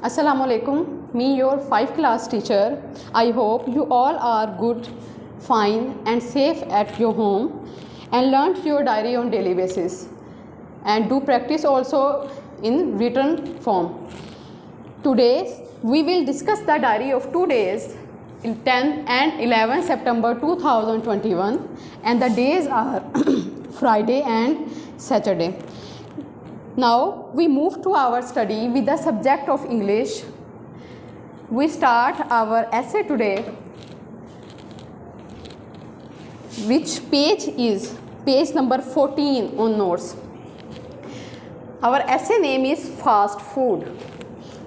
Assalamu alaikum, me your 5 class teacher. I hope you all are good, fine and safe at your home and learnt your diary on daily basis and do practice also in written form. Today we will discuss the diary of 2 days in 10 and 11 September 2021 and the days are Friday and Saturday. Now we move to our study with the subject of English. We start our essay today, which page is page number 14 on notes. Our essay name is fast food.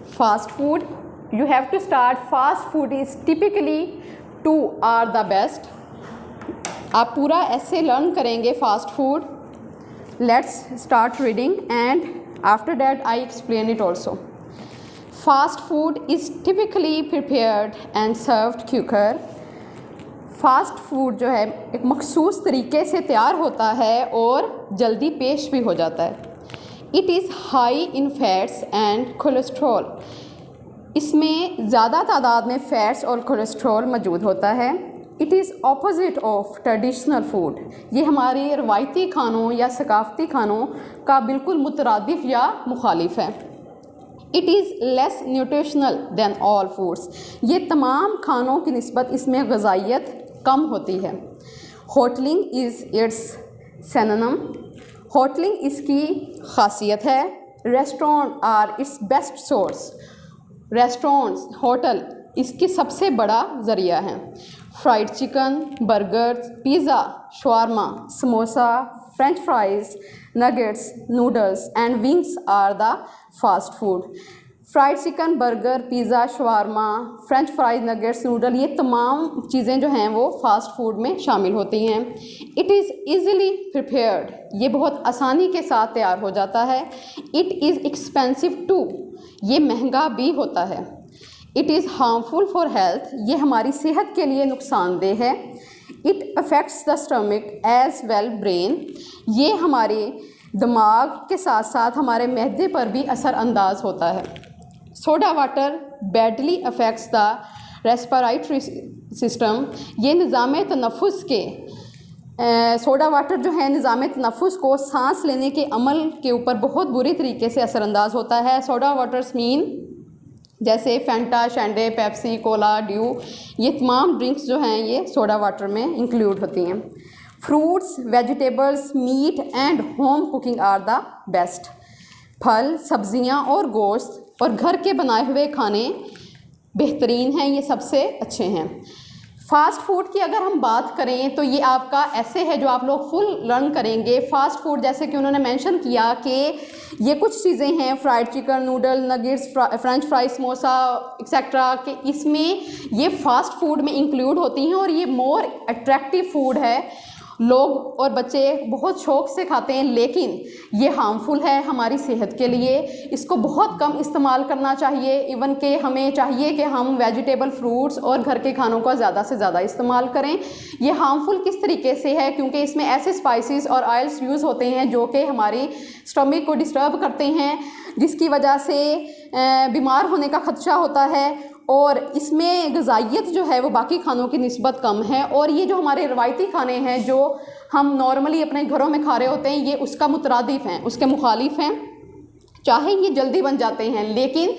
Fast food, you have to start. Fast food is typically two are the best. आप पूरा essay learn करेंगे fast food. Let's start reading and after that I explain it also. Fast food is typically prepared and served quicker. Fast food जो है एक मखसूस तरीके से तैयार होता है और जल्दी पेश भी हो जाता है. It is high in fats and cholesterol. इसमें ज़्यादा तादाद में फ़ैट्स और कोलेस्ट्रॉल मौजूद होता है. It is opposite of traditional food. ये हमारे रवायती खानों या सकाफ़ती खानों का बिल्कुल मुतरादिफ या मुखालिफ है. It is less nutritional than all foods. ये तमाम खानों की निस्बत इसमें ग़िज़ाइयत कम होती है. Hotelling is its synonym. Hotelling इसकी खासियत है. Restaurant are its best source. Restaurants hotel इसकी सबसे बड़ा ज़रिया है. Fried chicken, burgers, pizza, shawarma, samosa, french fries, nuggets, noodles and wings are the fast food. Fried chicken, burger, pizza, shawarma, french fries, nuggets, noodle, ये तमाम चीज़ें जो हैं वो फास्ट फूड में शामिल होती हैं. It is easily prepared. ये बहुत आसानी के साथ तैयार हो जाता है. It is expensive too. ये महंगा भी होता है. It is harmful for health. ये हमारी सेहत के लिए नुकसानदेह है. It affects the stomach as well brain. ये हमारे दिमाग के साथ साथ हमारे मैदे पर भी असर अंदाज होता है. Soda water badly affects the respiratory system. ये निज़ाम तनफ़ुस के सोडा वाटर जो है निज़ाम तनफ़ुस को सांस लेने के अमल के ऊपर बहुत बुरी तरीके से असरअंदाज होता है. सोडा वाटर्स मीन जैसे फैंटा, शैंडे, पेप्सी, कोला, ड्यू, ये तमाम ड्रिंक्स जो हैं ये सोडा वाटर में इंक्लूड होती हैं. Fruits, vegetables, meat and home cooking are the best. फल, सब्जियां और गोश्त और घर के बनाए हुए खाने बेहतरीन हैं. ये सबसे अच्छे हैं. फ़ास्ट फूड की अगर हम बात करें तो ये आपका ऐसे है जो आप लोग फुल लर्न करेंगे. फ़ास्ट फूड जैसे कि उन्होंने मेंशन किया कि ये कुछ चीज़ें हैं fried chicken, noodle, nuggets, French fries, samosa etcetera, कि इसमें ये फ़ास्ट फूड में इंक्लूड होती हैं और ये मोर अट्रैक्टिव फूड है. लोग और बच्चे बहुत शौक़ से खाते हैं, लेकिन ये हार्मफुल है हमारी सेहत के लिए. इसको बहुत कम इस्तेमाल करना चाहिए. इवन कि हमें चाहिए कि हम वेजिटेबल, फ्रूट्स और घर के खानों का ज़्यादा से ज़्यादा इस्तेमाल करें. ये हार्मफुल किस तरीके से है, क्योंकि इसमें ऐसे स्पाइसेस और ऑयल्स यूज़ होते हैं जो कि हमारी स्टमक को डिस्टर्ब करते हैं, जिसकी वजह से बीमार होने का ख़दशा होता है. और इसमें ग़िज़ाइयत जो है वो बाकी खानों की निस्बत कम है. और ये जो हमारे रवायती खाने हैं जो हम नॉर्मली अपने घरों में खा रहे होते हैं, ये उसका मुतरादिफ हैं, उसके मुखालिफ हैं. चाहे ये जल्दी बन जाते हैं, लेकिन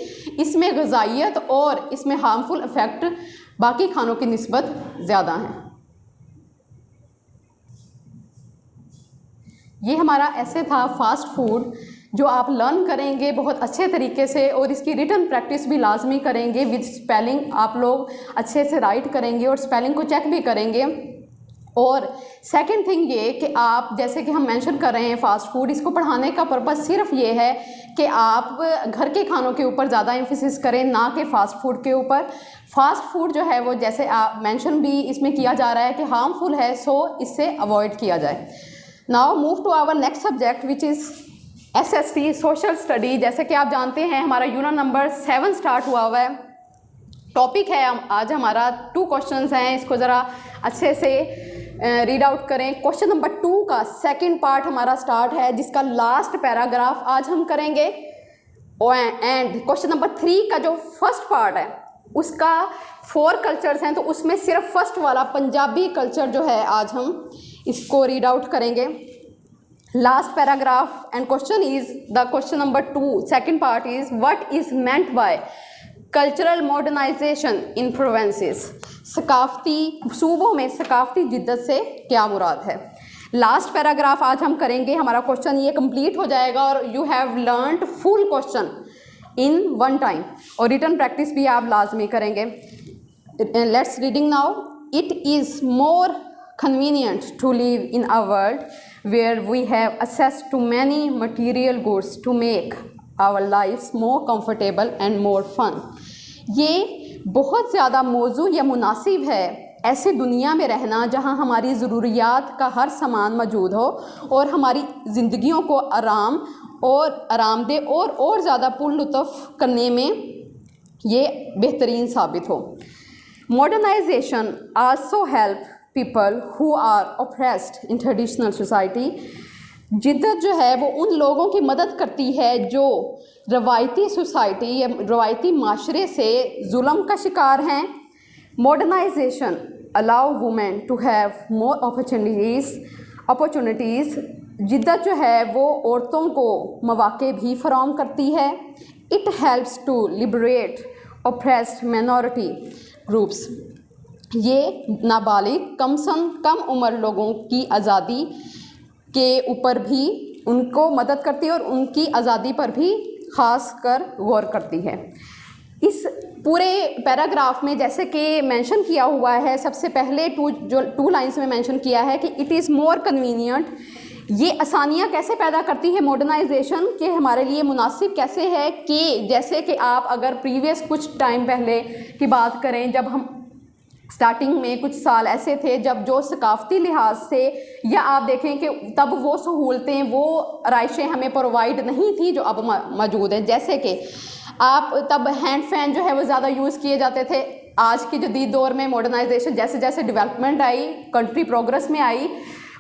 इसमें ग़िज़ाइयत और इसमें हार्मफुल इफ़ेक्ट बाकी खानों की निस्बत ज़्यादा हैं. ये हमारा ऐसे था फास्ट फूड जो आप लर्न करेंगे बहुत अच्छे तरीके से और इसकी रिटन प्रैक्टिस भी लाजमी करेंगे. विद स्पेलिंग आप लोग अच्छे से राइट करेंगे और स्पेलिंग को चेक भी करेंगे. और सेकंड थिंग ये कि आप जैसे कि हम मेंशन कर रहे हैं फ़ास्ट फूड, इसको पढ़ाने का पर्पस सिर्फ ये है कि आप घर के खानों के ऊपर ज़्यादा एम्फेसिस करें, ना कि फ़ास्ट फूड के ऊपर. फ़ास्ट फूड जो है वो जैसे आप मेंशन भी इसमें किया जा रहा है कि हार्मफुल है, सो इससे अवॉइड किया जाए. Now move to our next subject which is SST social study. जैसे कि आप जानते हैं हमारा यूनिट नंबर 7 स्टार्ट हुआ है. टॉपिक है आज हमारा 2 क्वेश्चंस हैं, इसको ज़रा अच्छे से रीड आउट करें। क्वेश्चन नंबर 2 का सेकंड पार्ट हमारा स्टार्ट है, जिसका लास्ट पैराग्राफ आज हम करेंगे एंड क्वेश्चन नंबर 3 का जो फर्स्ट पार्ट है उसका 4 कल्चर्स हैं, तो उसमें सिर्फ फर्स्ट वाला पंजाबी कल्चर जो है आज हम इसको रीड आउट करेंगे। Last paragraph and question is the question number 2 second part is what is meant by cultural modernization in provinces. सकाफती सूबों में सकाफती जिद्दत से क्या मुराद है। लास्ट पैराग्राफ आज हम करेंगे, हमारा क्वेश्चन ये कंप्लीट हो जाएगा और you have learned full question in one time, और रिटर्न प्रैक्टिस भी आप लाजमी करेंगे। Let's reading now. It is more convenient to live in a world where we have access to many material goods to make our lives more comfortable and more fun। ये बहुत ज़्यादा मौजू या मुनासिब है ऐसे दुनिया में रहना जहाँ हमारी ज़रूरियात का हर सामान मौजूद हो और हमारी ज़िंदगियों को आराम और आरामदेह और ज़्यादा पुरलुत्फ़ करने में ये बेहतरीन साबित हो। Modernization also help people who are oppressed in traditional society. जिद्दत जो है वो उन लोगों की मदद करती है जो रवायती सोसाइटी या रवायती माशरे से जुल्म का शिकार हैं। Modernization allow women to have more opportunities. जिद्दत जो है वो औरतों को मौक़े भी फराहम करती है। It helps to liberate oppressed minority groups. ये नाबालिग कम उम्र लोगों की आज़ादी के ऊपर भी उनको मदद करती है और उनकी आज़ादी पर भी ख़ास कर गौर करती है। इस पूरे पैराग्राफ में जैसे कि मेंशन किया हुआ है, सबसे पहले टू लाइन्स में मेंशन किया है कि इट इज़ मोर कन्वीनियंट। ये आसानियाँ कैसे पैदा करती है मॉडर्नाइजेशन, के हमारे लिए मुनासिब कैसे है कि जैसे कि आप अगर प्रीवियस कुछ टाइम पहले की बात करें, जब हम स्टार्टिंग में कुछ साल ऐसे थे जब जो सकाफ़ती लिहाज से या आप देखें कि तब वो सहूलतें वो आराइशें हमें प्रोवाइड नहीं थी जो अब मौजूद हैं। जैसे कि आप तब हैंड फैन जो है वो ज़्यादा यूज़ किए जाते थे। आज के जदीद दौर में मॉडर्नाइजेशन जैसे जैसे डेवलपमेंट आई, कंट्री प्रोग्रेस में आई,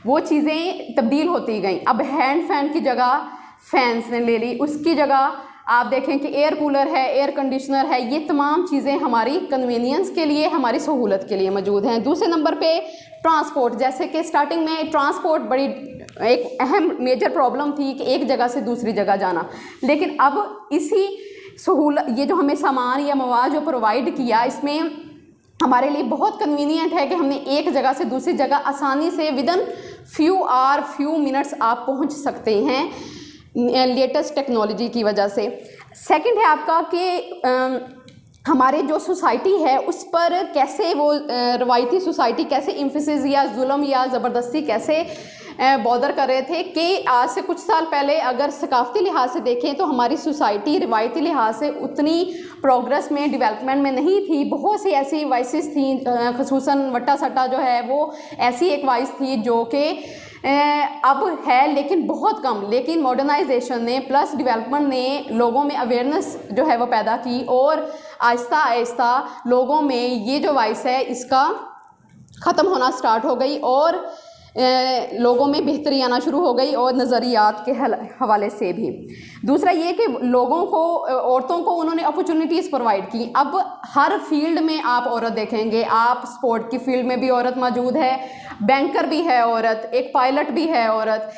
वो चीज़ें तब्दील होती गई। अब हैंड फैन की जगह फैंस ने ले ली, उसकी जगह आप देखें कि एयर कूलर है, एयर कंडीशनर है। ये तमाम चीज़ें हमारी कन्वीनियंस के लिए, हमारी सहूलत के लिए मौजूद हैं। दूसरे नंबर पे ट्रांसपोर्ट, जैसे कि स्टार्टिंग में ट्रांसपोर्ट बड़ी एक अहम मेजर प्रॉब्लम थी कि एक जगह से दूसरी जगह जाना, लेकिन अब इसी सहूलत, ये जो हमें सामान या मवाद जो प्रोवाइड किया, इसमें हमारे लिए बहुत कन्वीनियंट है कि हमने एक जगह से दूसरी जगह आसानी से विदिन फ्यू मिनट्स आप पहुँच सकते हैं लेटेस्ट टेक्नोलॉजी की वजह से। सेकंड है आपका कि हमारे जो सोसाइटी है उस पर कैसे वो रवायती सोसाइटी कैसे एम्फेसिस या जुल्म या ज़बरदस्ती कैसे बॉदर कर रहे थे कि आज से कुछ साल पहले अगर सकाफ़ती लिहाज से देखें तो हमारी सोसाइटी रिवायती लिहाज से उतनी प्रोग्रेस में, डेवलपमेंट में नहीं थी। बहुत सी ऐसी वाइसेस थी, ख़ुसूसन वट्टा सट्टा जो है वो ऐसी एक वाइस थी जो कि अब है लेकिन बहुत कम। लेकिन मॉडर्नाइजेशन ने प्लस डेवलपमेंट ने लोगों में अवेयरनेस जो है वो पैदा की और आहिस्ता आहिस्ता लोगों में ये जो वाइस है इसका ख़त्म होना स्टार्ट हो गई और लोगों में बेहतरी आना शुरू हो गई और नज़रियात के हवाले से भी। दूसरा ये कि लोगों को, औरतों को उन्होंने अपॉर्चुनिटीज़ प्रोवाइड की। अब हर फील्ड में आप औरत देखेंगे, आप स्पोर्ट की फील्ड में भी औरत मौजूद है, बैंकर भी है औरत, एक पायलट भी है औरत,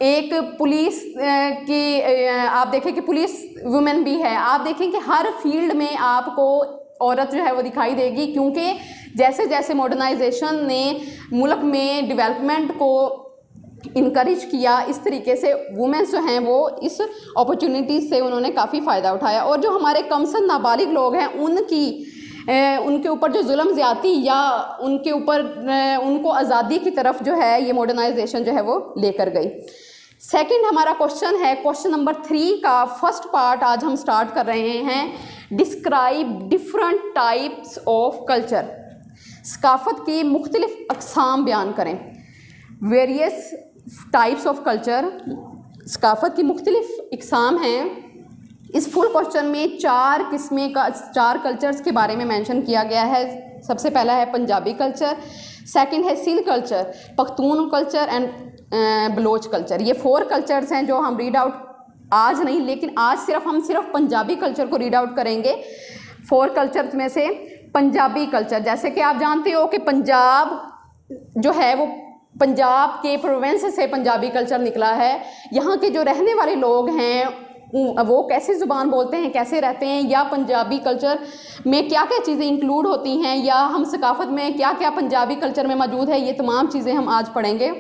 एक पुलिस की आप देखें कि पुलिस वुमेन भी है। आप देखें कि हर फील्ड में आपको औरत जो है वो दिखाई देगी, क्योंकि जैसे जैसे मॉडर्नाइजेशन ने मुल्क में डेवलपमेंट को इनकरेज किया, इस तरीके से वुमेन्स जो हैं वो इस अपॉर्चुनिटीज़ से उन्होंने काफ़ी फ़ायदा उठाया। और जो हमारे कमसन नाबालिग लोग हैं उनके ऊपर जो जुल्म ज़्यादती या उनके ऊपर उनको आज़ादी की तरफ जो है ये मॉडर्नाइजेशन जो है वो लेकर गई। सेकंड हमारा क्वेश्चन है, क्वेश्चन नंबर 3 का फर्स्ट पार्ट आज हम स्टार्ट कर रहे हैं। Describe different types of culture. सकाफ़त की मुख्तलिफ अक़साम बयान करें। वेरियस टाइप्स ऑफ कल्चर, सकाफ़त की मुख्तलिफ अक़साम हैं। इस फुल क्वेश्चन में 4 कल्चर्स के बारे में मेंशन किया गया है। सबसे पहला है पंजाबी कल्चर, सेकंड है Sindh culture, Pakhtun culture and Baloch culture. ये 4 कल्चर्स हैं जो हम रीड आउट आज नहीं, लेकिन आज हम सिर्फ पंजाबी कल्चर को रीड आउट करेंगे। 4 कल्चर में से पंजाबी कल्चर, जैसे कि आप जानते हो कि पंजाब जो है वो पंजाब के प्रोविंस से पंजाबी कल्चर निकला है। यहाँ के जो रहने वाले लोग हैं वो कैसे ज़ुबान बोलते हैं, कैसे रहते हैं, या पंजाबी कल्चर में क्या क्या चीज़ें इंक्लूड होती हैं, या हम सकाफ़त में क्या क्या पंजाबी कल्चर में मौजूद है, ये तमाम चीज़ें हम आज पढ़ेंगे।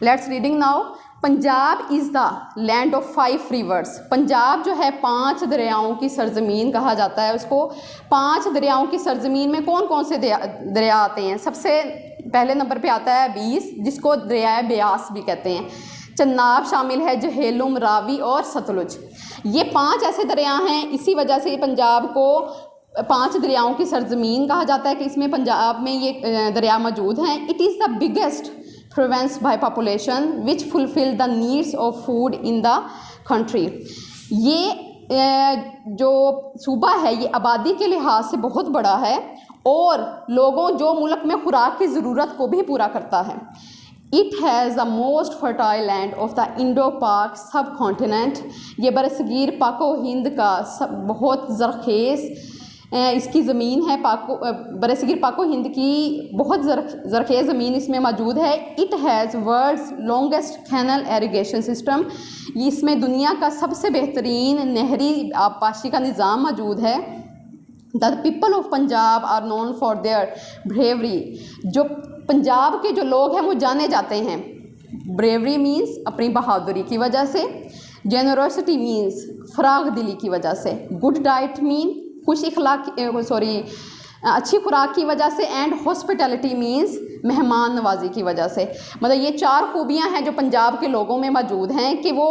Let's reading now. Punjab is the land of 5 reverse. Punjab जो है 5 दरियाओं की सरजमीन कहा जाता है उसको। 5 दरियाओं की सरजमीन में कौन कौन से दरिया आते हैं? सबसे पहले नंबर पे आता है 20, जिसको दरिया ब्यास भी कहते हैं। चन्नाब शामिल है, जहेलुम, रावी और सतलुज। ये 5 ऐसे दरिया हैं, इसी वजह से पंजाब को 5 दरियाओं की सरजमीन कहा जाता है कि इसमें पंजाब में ये दरिया मौजूद हैं। It is the biggest province by population which fulfill the needs of food in the country। ये जो सूबा है ये आबादी के लिहाज से बहुत बड़ा है और लोगों जो मुल्क में खुराक की ज़रूरत को भी पूरा करता है। It has the most fertile land of the Indo पाक सब कॉन्टिनेंट। ये बरसगीर पाको हिंद का बहुत ज़रखेज़ इसकी ज़मीन है। बरसगीर पाको हिंद की बहुत ज़रखेज़ ज़मीन इसमें मौजूद है। It has world's longest canal irrigation system. इसमें दुनिया का सबसे बेहतरीन नहरी आबपाशी का निज़ाम मौजूद है। The people of Punjab are known for their bravery. जो पंजाब के जो लोग हैं वो जाने जाते हैं। ब्रेवरी मीन्स अपनी बहादुरी की वजह से, जेनरोसिटी मीन्स फराग दिली की वजह से, गुड डाइट मीन अच्छी खुराक की वजह से, एंड हॉस्पिटैलिटी मीन्स मेहमान नवाजी की वजह से। मतलब ये 4 खूबियाँ हैं जो पंजाब के लोगों में मौजूद हैं कि वो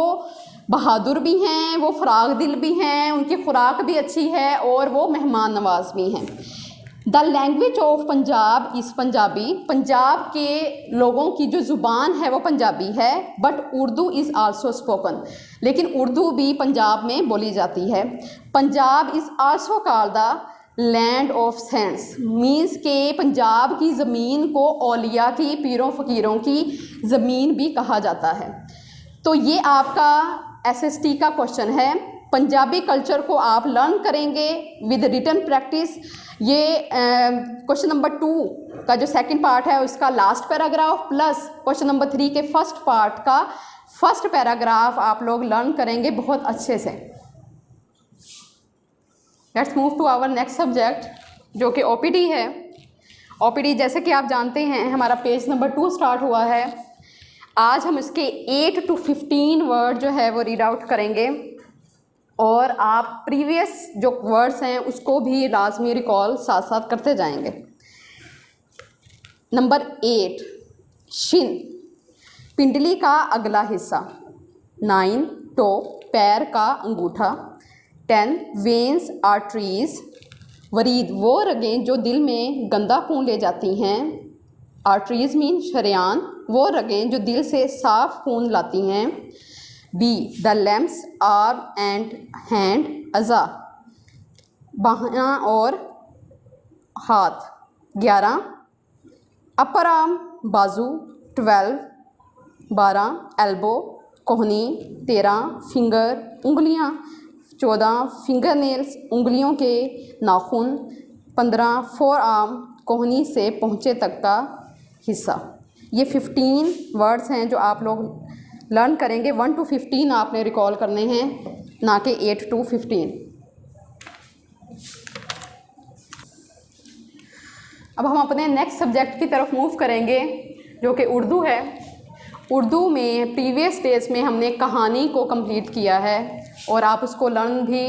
बहादुर भी हैं, वो फराग दिल भी हैं, उनकी खुराक भी अच्छी है और वो मेहमान नवाज भी हैं। The language of Punjab is Punjabi. Punjab के लोगों की जो ज़ुबान है वो पंजाबी है, but Urdu is also spoken. लेकिन उर्दू भी पंजाब में बोली जाती है। Punjab is also called the land of cents, means के पंजाब की ज़मीन को औलिया की, पीरों फ़कीरों की ज़मीन भी कहा जाता है। तो ये आपका SST का क्वेश्चन है। पंजाबी कल्चर को आप लर्न करेंगे विद रिटन प्रैक्टिस। ये क्वेश्चन नंबर 2 का जो सेकंड पार्ट है उसका last paragraph plus question number 3 के फर्स्ट पार्ट का फर्स्ट पैराग्राफ आप लोग लर्न करेंगे बहुत अच्छे से। Let's move to our next subject जो कि OPD है। OPD जैसे कि आप जानते हैं हमारा पेज नंबर 2 स्टार्ट हुआ है। आज हम इसके 8 to 15 वर्ड जो है वो रीड आउट करेंगे और आप प्रीवियस जो वर्ड्स हैं उसको भी लाजमी रिकॉल साथ साथ करते जाएंगे। नंबर 8 शिन, पिंडली का अगला हिस्सा। 9 टो, पैर का अंगूठा। 10 वेन्स आर्टरीज, वरीद वो रगें जो दिल में गंदा खून ले जाती हैं। आर्टरीज मीन शरेयान, वो रगें जो दिल से साफ खून लाती हैं। B the limbs arm and hand, अज़ा बायां और हाथ। 11 अपर आर्म बाजू। 12 एल्बो कोहनी। 13 फिंगर उंगलियां। 14 फिंगर नेल्स उंगलियों के नाखून। 15 फोर आर्म कोहनी से पहुँचे तक का हिस्सा। ये 15 वर्ड्स हैं जो आप लोग लर्न करेंगे। 1 to 15 आपने रिकॉल करने हैं, ना कि 8 to 15। अब हम अपने नेक्स्ट सब्जेक्ट की तरफ मूव करेंगे जो कि उर्दू है। उर्दू में प्रीवियस डेज में हमने कहानी को कंप्लीट किया है और आप उसको लर्न भी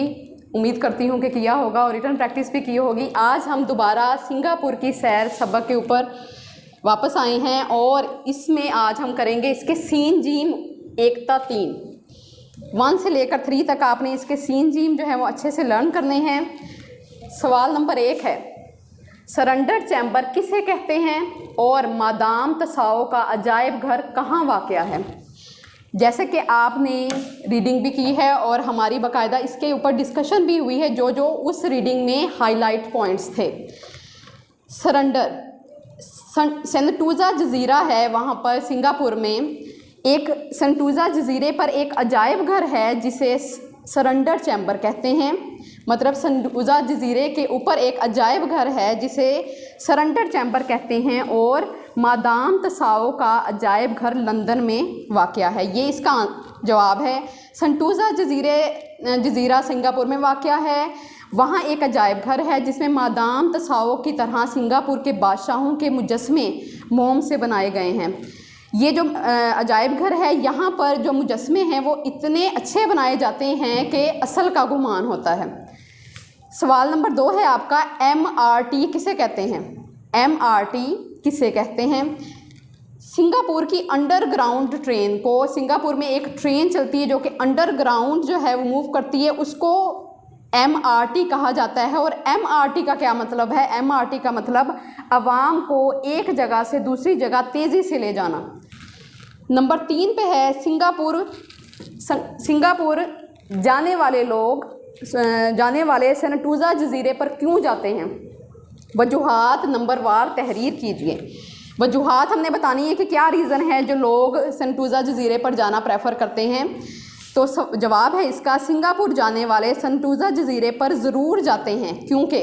उम्मीद करती हूँ कि किया होगा और रिटन प्रैक्टिस भी की होगी। आज हम दोबारा सिंगापुर की सैर सबक के ऊपर वापस आए हैं और इसमें आज हम करेंगे इसके सीन जीम 1 ता 3। 1 से लेकर 3 तक आपने इसके सीन जीम जो है वो अच्छे से लर्न करने हैं। सवाल नंबर 1 है, सरेंडर चैम्बर किसे कहते हैं और मादाम तसाओ का अजायब घर कहाँ वाक़या है? जैसे कि आपने रीडिंग भी की है और हमारी बाकायदा इसके ऊपर डिस्कशन भी हुई है जो जो उस रीडिंग में हाईलाइट पॉइंट्स थे। सरेंडर सेंटोजा जजीरा है वहाँ पर सिंगापुर में, एक सेंटोसा जजीरे पर एक अजायब घर है जिसे सरेंडर चैम्बर कहते हैं। मतलब सेंटोसा जजीरे के ऊपर एक अजायब घर है जिसे सरेंडर चैम्बर कहते हैं और मादाम तसाओ का अजायब घर लंदन में वाक़या है। ये इसका जवाब है। सेंटोसा जजीरा सिंगापुर में वाक़या है। वहाँ एक अजायब घर है जिसमें मादाम तसाओ की तरह सिंगापुर के बादशाहों के मुजस्मे मोम से बनाए गए हैं। ये जो अजायब घर है, यहाँ पर जो मुजस्मे हैं वो इतने अच्छे बनाए जाते हैं कि असल का गुमान होता है। सवाल नंबर 2 है आपका, MRT किसे कहते हैं? MRT किसे कहते हैं? सिंगापुर की अंडरग्राउंड ट्रेन को, सिंगापुर में एक ट्रेन चलती है जो कि अंडरग्राउंड जो है वो मूव करती है, उसको MRT कहा जाता है। और MRT का क्या मतलब है? MRT का मतलब आवाम को एक जगह से दूसरी जगह तेज़ी से ले जाना। नंबर 3 पे है, सिंगापुर जाने वाले सेंटोसा जजीरे पर क्यों जाते हैं? वजूहात नंबरवार तहरीर कीजिए। वजूहात हमने बतानी है कि क्या रीज़न है जो लोग सेंटोसा जजीरे पर जाना प्रेफर करते हैं। तो जवाब है इसका, सिंगापुर जाने वाले सेंटोसा जजीरे पर ज़रूर जाते हैं क्योंकि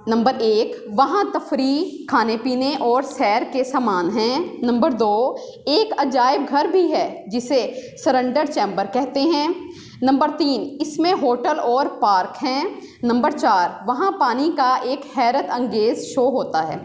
नंबर 1, वहाँ तफरी, खाने पीने और सैर के सामान हैं। नंबर 2, एक अजायब घर भी है जिसे सरेंडर चैम्बर कहते हैं। नंबर 3, इसमें होटल और पार्क हैं। नंबर 4, वहाँ पानी का एक हैरत अंगेज़ शो होता है।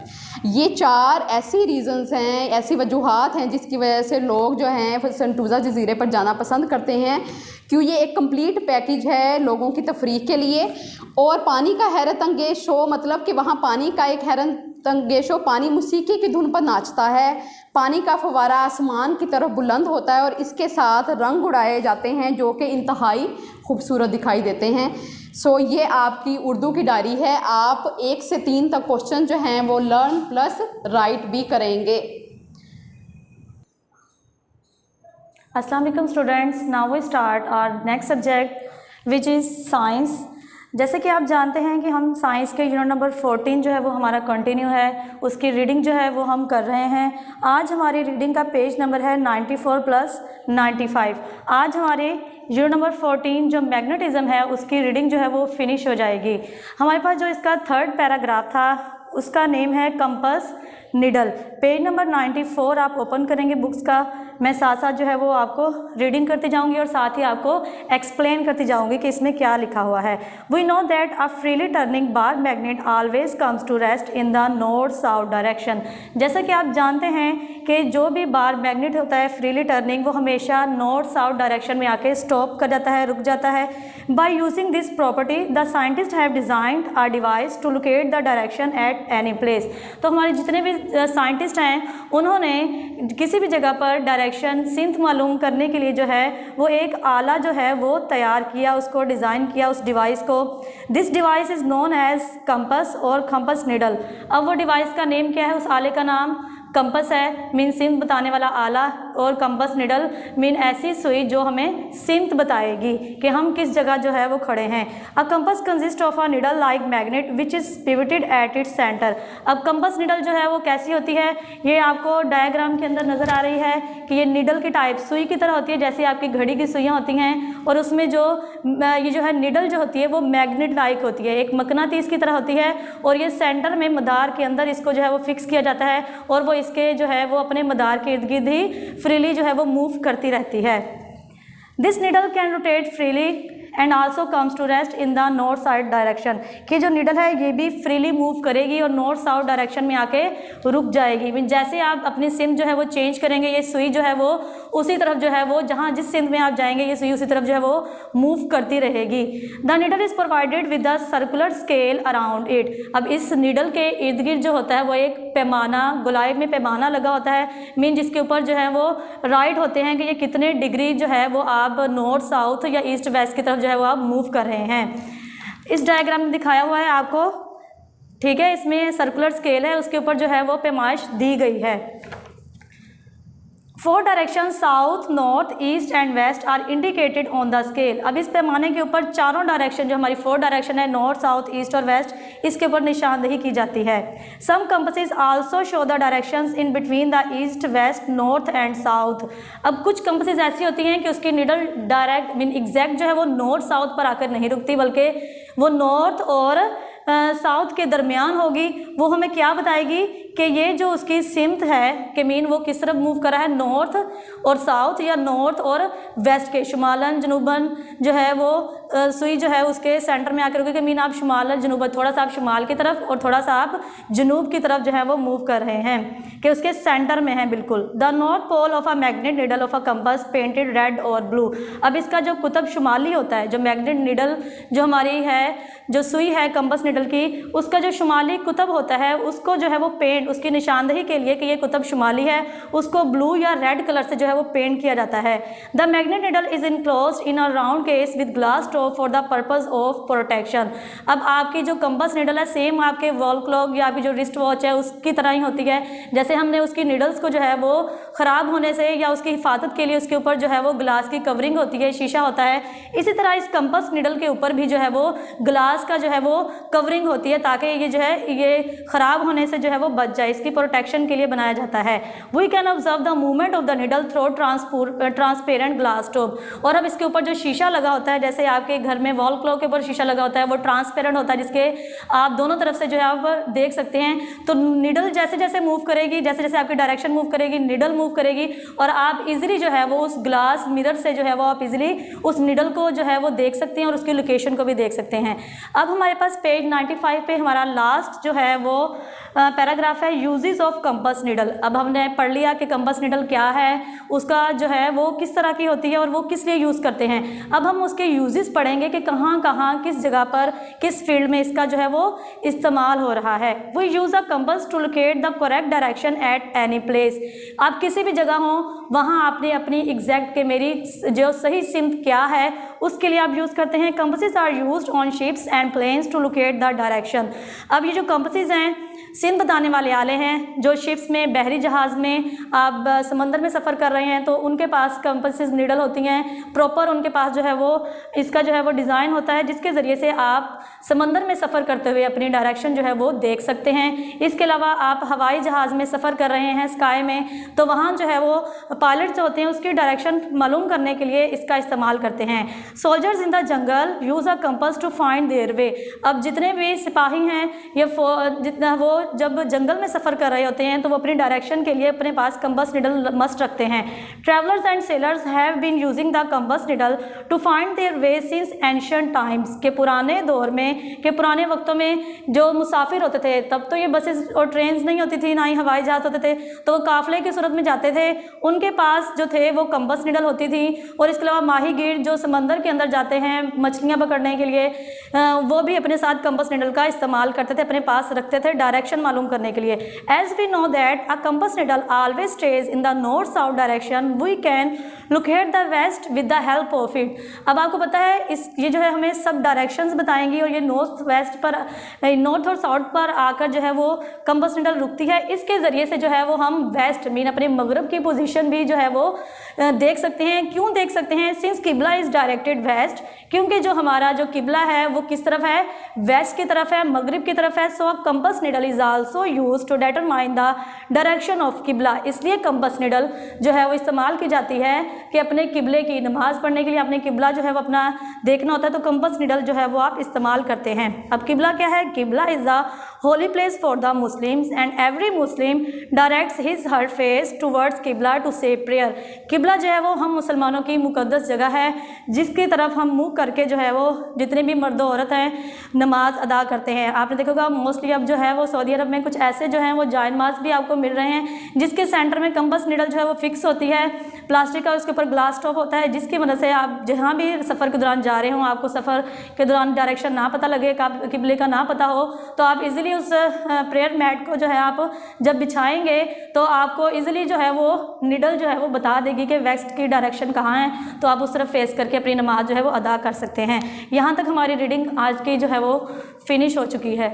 ये 4 ऐसी रीज़न्स हैं, ऐसी वजूहात हैं जिसकी वजह से लोग जो हैं सेंटोसा जजीरे पर जाना पसंद करते हैं। क्यों? ये एक कंप्लीट पैकेज है लोगों की तफरीह के लिए। और पानी का हैरत अंगेज़ शो मतलब कि वहाँ पानी का एक हैरत अंगेज़ शो, पानी मौसीकी की धुन पर नाचता है, पानी का फव्वारा आसमान की तरफ बुलंद होता है और इसके साथ रंग उड़ाए जाते हैं जो कि इंतहाई खूबसूरत दिखाई देते हैं। सो ये आपकी उर्दू की डायरी है। आप 1 से 3 तक क्वेश्चन जो हैं वो लर्न प्लस राइट भी करेंगे। अस्सलाम वालेकुम students, now we start our next subject which is science. जैसे कि आप जानते हैं कि हम साइंस के यूनिट नंबर 14 जो है वो हमारा कंटिन्यू है, उसकी रीडिंग जो है वो हम कर रहे हैं। आज हमारी रीडिंग का पेज नंबर है 94 + 95। आज हमारे यूनिट नंबर 14 जो मैग्नेटिज्म है उसकी रीडिंग जो है वो फिनिश हो जाएगी। हमारे पास जो इसका 3rd पैराग्राफ था उसका नेम है कंपस निडल। पेज नंबर 94 आप ओपन करेंगे बुक्स का। मैं साथ साथ जो है वो आपको रीडिंग करती जाऊंगी और साथ ही आपको एक्सप्लेन करती जाऊंगी कि इसमें क्या लिखा हुआ है। We know that a freely turning bar magnet always comes to rest in the north south direction. जैसा कि आप जानते हैं कि जो भी बार मैग्नेट होता है फ्रीली टर्निंग वो हमेशा नॉर्थ साउथ डायरेक्शन में आके स्टॉप कर जाता है, रुक जाता है। By using this property the scientist have designed a device to locate the direction at any place. तो हमारे जितने भी साइंटिस्ट हैं उन्होंने किसी भी जगह पर डायरेक्शन सिंथ मालूम करने के लिए जो है वो एक आला जो है वो तैयार किया, उसको डिज़ाइन किया उस डिवाइस को। This device is known as compass और कंपस निडल। अब वो डिवाइस का नेम क्या है? उस आले का नाम कंपस है, मीन सिंथ बताने वाला आला, और कंपस निडल मीन ऐसी सुई जो हमें सिंथ बताएगी कि हम किस जगह जो है वो खड़े हैं। अ compass consist of a needle like magnet which is pivoted at its centre. अब कंपस निडल जो है वो कैसी होती है? ये आपको डायग्राम के अंदर नज़र आ रही है कि ये निडल की टाइप सुई की तरह होती है, जैसे आपकी घड़ी की सुइयाँ होती हैं, और उसमें जो ये जो है निडल जो होती है वो मैग्नेट लाइक होती है, एक मकनातीस की तरह होती है, और ये सेंटर में मदार के अंदर इसको जो है वो फिक्स किया जाता है और वो इसके जो है वो अपने मदार के इर्द गिर्द ही फ्रीली जो है वो मूव करती रहती है। This needle can rotate freely and also comes to rest in the north south direction. कि जो निडल है ये भी फ्रीली मूव करेगी और नॉर्थ साउथ डायरेक्शन में आके रुक जाएगी। मीन जैसे आप अपनी सिम जो है वो चेंज करेंगे ये सुई जो है वो उसी तरफ जो है वो जहाँ जिस सिम में आप जाएंगे ये सुई उसी तरफ जो है वो मूव करती रहेगी। The needle is provided with the circular scale around it. अब इस निडल के इर्द गिर्द जो होता है वो एक पैमाना, गोलाई में पैमाना लगा होता है, मीन जिसके ऊपर जो है वो राइट होते हैं कि ये कितने डिग्री जो है वो आप नॉर्थ साउथ या ईस्ट वेस्ट की तरफ जो है वो आप मूव कर रहे हैं। इस डायग्राम में दिखाया हुआ है आपको, ठीक है। इसमें सर्कुलर स्केल है, उसके ऊपर जो है वो पैमाइश दी गई है। 4 direction south, north, east and west are indicated on the scale. अब इस पैमाने के ऊपर चारों डायरेक्शन, जो हमारी 4 डायरेक्शन है, नॉर्थ, साउथ, ईस्ट और वेस्ट, इसके ऊपर निशानदेही की जाती है। Some compasses also show the directions in between the east, west, north and south. अब कुछ कंपासेस ऐसी होती हैं कि उसकी निडल डायरेक्ट मीन एग्जैक्ट जो है वो नॉर्थ साउथ पर आकर नहीं रुकती, बल्कि वो नॉर्थ और साउथ के दरमियान होगी। वो हमें क्या बताएगी कि ये जो उसकी सिमत है कि मीन वो किस तरफ मूव कर रहा है, नॉर्थ और साउथ या नॉर्थ और वेस्ट के, शुमालन जनूबन जो है वो सुई जो है उसके सेंटर में आकर रुके कि मीन आप शुमालन जनूबन, थोड़ा सा आप शुमाल की तरफ और थोड़ा सा आप जनूब की तरफ जो है वो मूव कर रहे हैं, कि उसके सेंटर में है बिल्कुल। The north pole of a magnet needle of a compass painted red और ब्लू। अब इसका जो कुतब शुमाली होता है, जो मैग्नेट निडल जो हमारी है, जो सुई है कंपास निडल की, उसका जो शुमाली कुतब होता है उसको जो है वो पेंट, उसकी निशानदेही के लिए कि ये कुतब शुमाली है, उसको ब्लू या रेड कलर से जो है वो पेंट किया जाता है। The magnet needle is enclosed in a round case with glass top for the purpose of protection. अब आपकी जो कंपास निडल है सेम आपके वॉल क्लॉक या आपकी जो रिस्ट वॉच है उसकी तरह ही होती है। जैसे हमने उसकी निडल्स को जो है वो ख़राब होने से या उसकी हिफाजत के लिए उसके ऊपर जो है वो ग्लास की कवरिंग होती है, शीशा होता है, इसी तरह इस कंपास निडल के ऊपर भी जो है वो ग्लास का जो है वो कवरिंग होती है, ताकि ये जो है ये ख़राब होने से जो है वो बच जाए, इसकी प्रोटेक्शन के लिए बनाया जाता है। We can observe the movement of the needle through transparent glass top. और अब इसके ऊपर जो शीशा लगा होता है, जैसे आपके घर में वॉल क्लॉक के ऊपर शीशा लगा होता है, वो ट्रांसपेरेंट होता है, जिसके आप दोनों तरफ से जो है आप देख सकते हैं। तो निडल जैसे जैसे मूव करेगी, जैसे जैसे आपकी डायरेक्शन मूव करेगी, निडल मूव करेगी, और आप इजीली जो है वो उस ग्लास मिरर से जो है वो आप इजीली उस निडल को जो है वो देख सकते हैं और उसकी लोकेशन को भी देख सकते हैं। अब हमारे पास पेज 95 पे हमारा लास्ट जो है वो पैराग्राफ है, यूजेस ऑफ कंपास निडल। अब हमने पढ़ लिया कि कंपास निडल क्या है, उसका जो है वो किस तरह की होती है और वो किस लिए यूज़ करते हैं। अब हम उसके यूजेस पढ़ेंगे कि कहाँ कहाँ किस जगह पर किस फील्ड में इसका जो है वो इस्तेमाल हो रहा है। वो use a compass to locate the correct direction at any place. आप किसी भी जगह हो वहाँ आपने अपनी एग्जैक्ट के मेरी जो सही सिमत क्या है उसके लिए आप यूज़ करते हैं। Compasses are used on ships and planes to locate the direction. अब ये जो कंपासेस हैं सिंध बताने वाले आले हैं, जो शिप्स में, बहरी जहाज़ में आप समंदर में सफ़र कर रहे हैं तो उनके पास कंपासेस निडल होती हैं, प्रॉपर उनके पास जो है वो इसका जो है वो डिज़ाइन होता है, जिसके ज़रिए से आप समंदर में सफ़र करते हुए अपनी डायरेक्शन जो है वो देख सकते हैं। इसके अलावा आप हवाई जहाज़ में सफ़र कर रहे हैं स्काई में, तो वहाँ जो है वो पायलट जो होते हैं उसकी डायरेक्शन मालूम करने के लिए इसका इस्तेमाल करते हैं। Soldiers in the jungle use a compass to find their way. अब जितने भी सिपाही हैं या जितना वो जब जंगल में सफ़र कर रहे होते हैं तो वो अपनी डायरेक्शन के लिए अपने पास कंपास निडल मस्ट रखते हैं। Travellers and sailors have been using the compass needle to find their way since ancient times. के पुराने दौर में, के पुराने वक्तों में जो मुसाफिर होते थे, तब तो ये बसेस और ट्रेन्स नहीं होती थी, ना ही हवाई जहाज़ होते थे, तो वो काफ़िले की सूरत में जाते थे, उनके पास जो थे वो कंपास निडल होती थी। और इसके अलावा माहीगीर जो समंदर के अंदर जाते हैं मछलियाँ पकड़ने के लिए, वो भी अपने साथ कंपास निडल का इस्तेमाल करते थे, अपने पास रखते थे डायरेक्शन मालूम करने के लिए। As we know that a compass needle always stays in the north south direction, we can locate the west with the help of it. अब आपको पता है ये जो है हमें सब डायरेक्शंस बताएंगी और ये नॉर्थ वेस्ट पर, नॉर्थ और साउथ पर आकर जो है वो कंपास निडल रुकती है। इसके ज़रिए से जो है वो हम वेस्ट मीन अपने मगरब की पोजीशन भी जो है वो देख सकते हैं। क्यों देख सकते हैं? सिंस किबला इज़ डायरेक्टेड वेस्ट, क्योंकि जो हमारा जो किबला है वो किस तरफ है? वेस्ट की तरफ है, मगरिब की तरफ है। So compass needle is also use to determine the direction of किबला। इसलिए कंपास निडल जो है वो इस्तेमाल की जाती है कि अपने किबले की नमाज पढ़ने के लिए अपने किबला जो है वो अपना देखना होता है, तो कंपास निडल जो है वो आप इस्तेमाल करते हैं। अब किबला क्या है? किबला is the holy place for the Muslims and every Muslim directs his her face towards किबला टू से प्रेयर। किबला जो है वो हम मुसलमानों की मुकद्दस जगह है जिसकी तरफ हम मुँह करके जो है वो जितने भी मर्द औरत हैं नमाज अदा करते हैं। आपने देखा होगा मोस्टली अब जो है वो सऊदी अरब में कुछ ऐसे जो हैं वो जाए नमाज भी आपको मिल रहे हैं जिसके सेंटर में कंपास निडल जो है वो फिक्स होती है, प्लास्टिक का, उसके ऊपर ग्लास टॉप होता है, जिसकी मदद से आप जहाँ भी सफ़र के दौरान जा रहे हों, आपको सफ़र के दौरान डायरेक्शन ना पता लगे, किबले का ना पता हो, तो आप इजीली उस प्रेयर मैट को जो है आप जब बिछाएंगे तो आपको इजीली जो है वो निडल जो है वो बता देगी कि वेस्ट की डायरेक्शन कहाँ है, तो आप उस तरफ फेस करके अपनी नमाज जो है वो अदा कर सकते हैं। यहाँ तक हमारी रीडिंग आज की जो है वो फिनिश हो चुकी है।